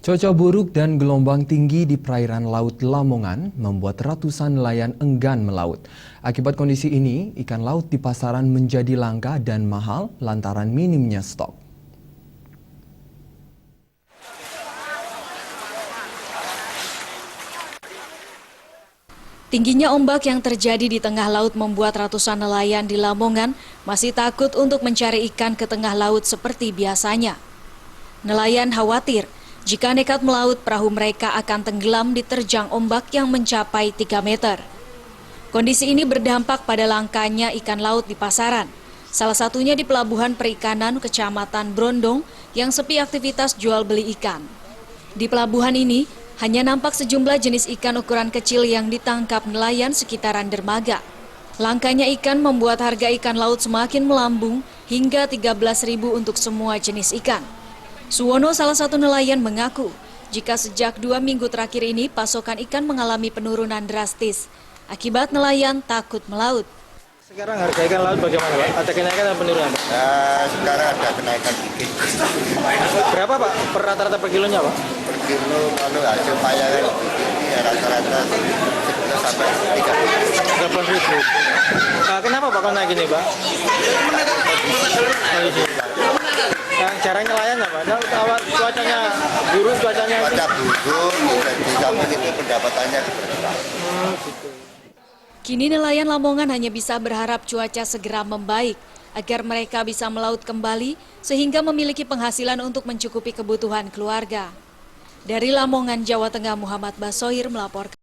Cuaca buruk dan gelombang tinggi di perairan Laut Lamongan membuat ratusan nelayan enggan melaut. Akibat kondisi ini, ikan laut di pasaran menjadi langka dan mahal lantaran minimnya stok. Tingginya ombak yang terjadi di tengah laut membuat ratusan nelayan di Lamongan masih takut untuk mencari ikan ke tengah laut seperti biasanya. Nelayan khawatir jika nekat melaut, perahu mereka akan tenggelam diterjang ombak yang mencapai 3 meter. Kondisi ini berdampak pada langkanya ikan laut di pasaran, salah satunya di Pelabuhan Perikanan Kecamatan Brondong yang sepi aktivitas jual beli ikan. Di pelabuhan ini, hanya nampak sejumlah jenis ikan ukuran kecil yang ditangkap nelayan sekitaran dermaga. Langkanya ikan membuat harga ikan laut semakin melambung hingga 13.000 untuk semua jenis ikan. Suwono, salah satu nelayan, mengaku jika sejak 2 minggu terakhir ini pasokan ikan mengalami penurunan drastis. Akibat nelayan takut melaut. Sekarang harga ikan laut bagaimana, Pak? Ada kenaikan atau penurunan, Pak? Sekarang ada kenaikan dikit. Berapa, Pak? Per rata-rata per kilonya, Pak? Per kilo kalau hasil payangan ini ya rata-rata 10 sampai 13.000. Kenapa Pak kalau naik ini, Pak? Jarang nelayan ya, Pak? Cuacanya buruk, cuacanya... cuaca buruk, di samping itu pendapatannya berkurang. Gitu. Kini nelayan Lamongan hanya bisa berharap cuaca segera membaik agar mereka bisa melaut kembali sehingga memiliki penghasilan untuk mencukupi kebutuhan keluarga. Dari Lamongan, Jawa Tengah, Muhammad Basoir melaporkan.